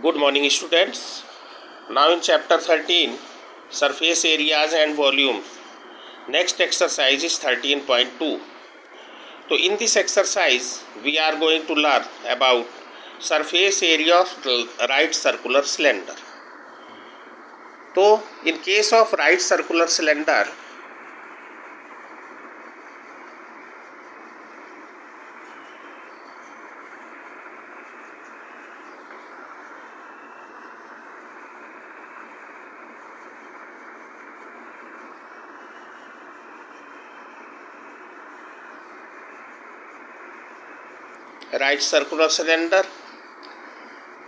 Good morning, students. Now in chapter 13, surface areas and volumes. Next exercise is 13.2. So in this exercise, we are going to learn about surface area of right circular cylinder. So in case of right circular cylinder,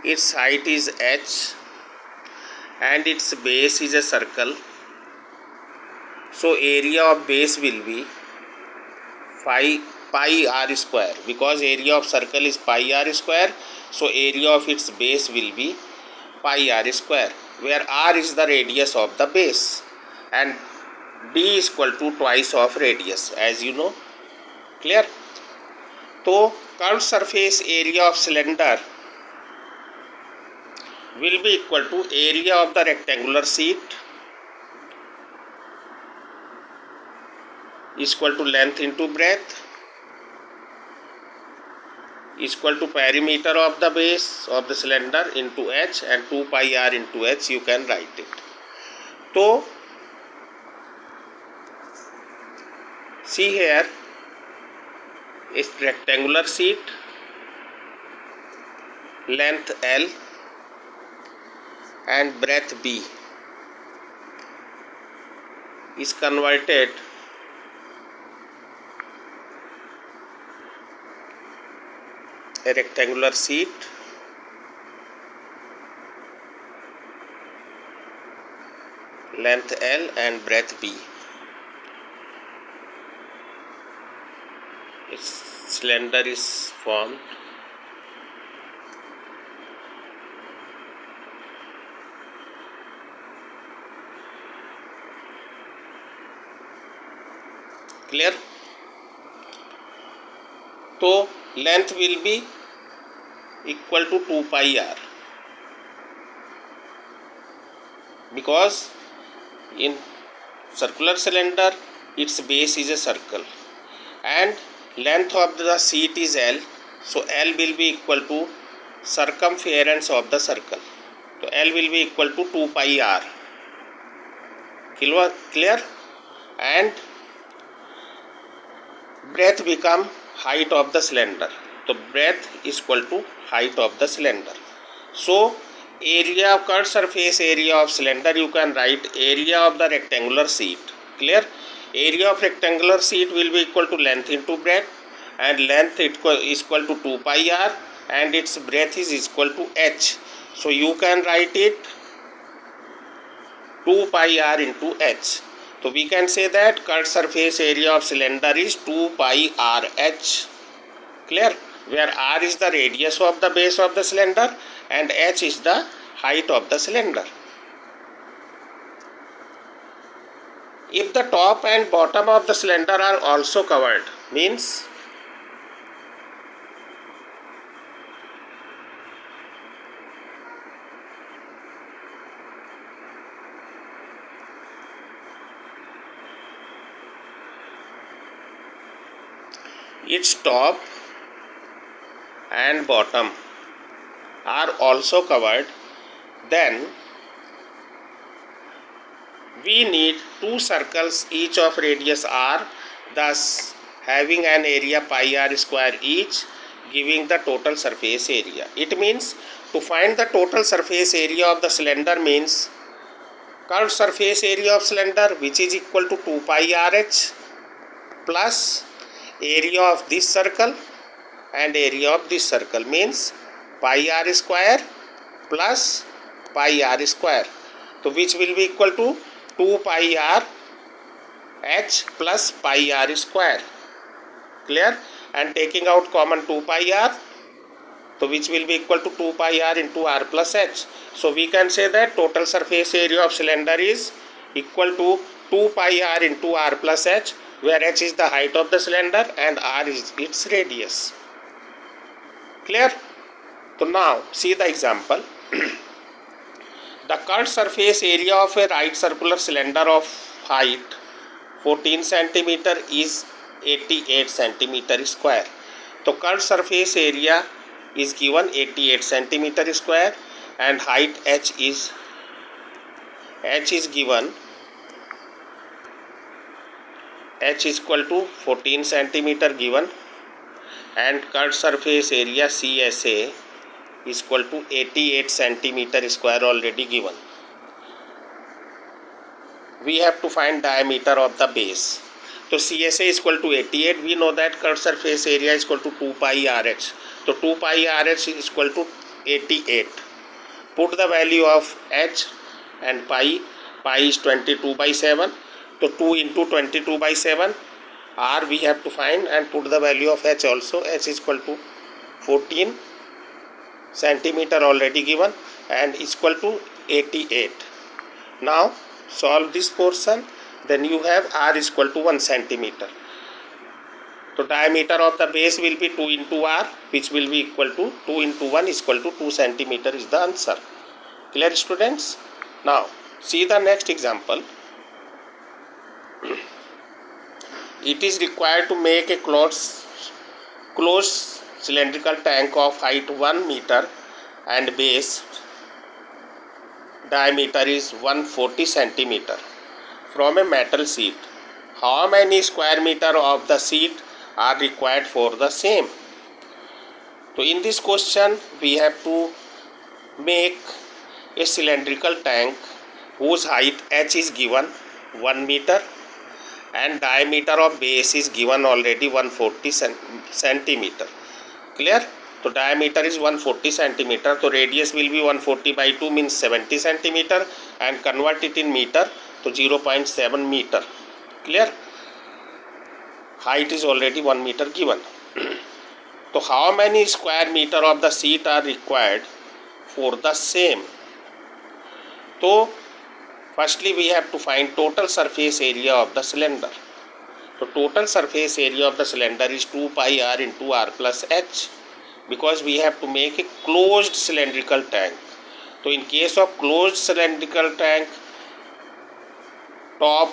its height is h and its base is a circle. So area of base will be pi r square, because area of circle is pi r square. So area of its base will be pi r square, where r is the radius of the base and d is equal to twice of radius, as you know. Clear? So curved surface area of cylinder will be equal to area of the rectangular sheet is equal to length into breadth is equal to perimeter of the base of the cylinder into h, and 2 pi r into h you can write it. So see here, is rectangular sheet, length L and breadth B is converted a rectangular sheet, length L and breadth B. Its cylinder is formed. Clear? So length will be equal to 2 pi r, because in circular cylinder its base is a circle and length of the sheet is L. So L will be equal to circumference of the circle. So L will be equal to 2 pi r. Clear? And breadth become height of the cylinder. So breadth is equal to height of the cylinder. So area of curved surface area of cylinder, you can write area of the rectangular sheet. Clear? Area of rectangular sheet will be equal to length into breadth, and length is equal to 2 pi r and its breadth is equal to h. So you can write it 2 pi r into h. So we can say that curved surface area of cylinder is 2 pi r h. Clear? Where r is the radius of the base of the cylinder and h is the height of the cylinder. If the top and bottom of the cylinder are also covered, means its top and bottom are also covered, then we need two circles each of radius r, thus having an area pi r square each, giving the total surface area. It means to find the total surface area of the cylinder means curved surface area of cylinder, which is equal to 2 pi rh, plus area of this circle and area of this circle, means pi r square plus pi r square. So which will be equal to 2 pi r h plus pi r square. Clear? And taking out common 2 pi r, so which will be equal to 2 pi r into r plus h. So we can say that total surface area of cylinder is equal to 2 pi r into r plus h, where h is the height of the cylinder and r is its radius. Clear? So now see the example. The curved surface area of a right circular cylinder of height 14 centimeter is 88 centimeter square. So curved surface area is given 88 centimeter square and height h is given h is equal to 14 centimeter given, and curved surface area CSA is equal to 88 centimeter square already given. We have to find diameter of the base. So CSA is equal to 88. We know that curved surface area is equal to 2 pi RH. So 2 pi RH is equal to 88. Put the value of h and pi. Pi is 22 by 7. So 2 into 22 by 7. R we have to find and put the value of h also. H is equal to 14 centimeter already given and is equal to 88. Now solve this portion, then you have r is equal to 1 centimeter. So diameter of the base will be 2 into r, which will be equal to 2 into 1 is equal to 2 centimeter is the answer. Clear, students? Now see the next example. It is required to make a closed cylindrical tank of height 1 meter and base diameter is 140 centimeter from a metal sheet. How many square meter of the sheet are required for the same? So in this question we have to make a cylindrical tank whose height h is given 1 meter and diameter of base is given already 140 centimeter. Clear? So diameter is 140 centimeter. So radius will be 140 by 2 means 70 centimeter and convert it in meter to 0.7 meter. Clear? Height is already 1 meter given. So how many square meter of the sheet are required for the same? So firstly we have to find total surface area of the cylinder. So total surface area of the cylinder is 2 pi r into r plus h, because we have to make a closed cylindrical tank. So in case of closed cylindrical tank, top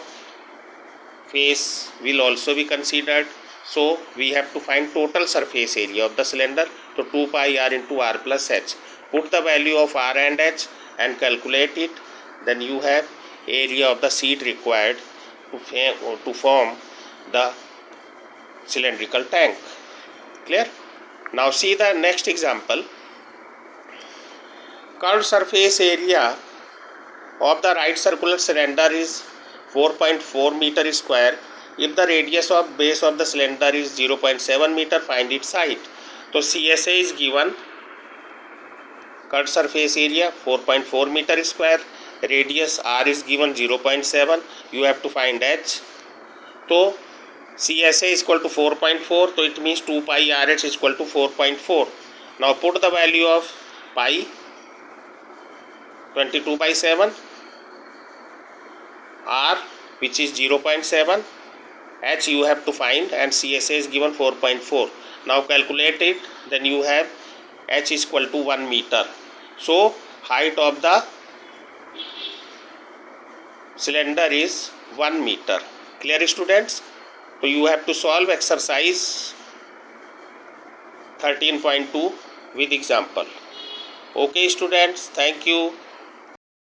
face will also be considered. So we have to find total surface area of the cylinder. So 2 pi r into r plus h. Put the value of r and h and calculate it. Then you have area of the sheet required to form the cylindrical tank. Clear? Now see the next example. Curved surface area of the right circular cylinder is 4.4 meter square. If the radius of base of the cylinder is 0.7 meter, find its height. So CSA is given, curved surface area 4.4 meter square, radius r is given 0.7. You have to find h. So CSA is equal to 4.4, so it means 2 pi RH is equal to 4.4. Now put the value of pi 22 by 7, r which is 0.7, h you have to find, and CSA is given 4.4. Now calculate it, then you have h is equal to 1 meter. So height of the cylinder is 1 meter. Clear, students? So you have to solve exercise 13.2 with example. Okay students, thank you.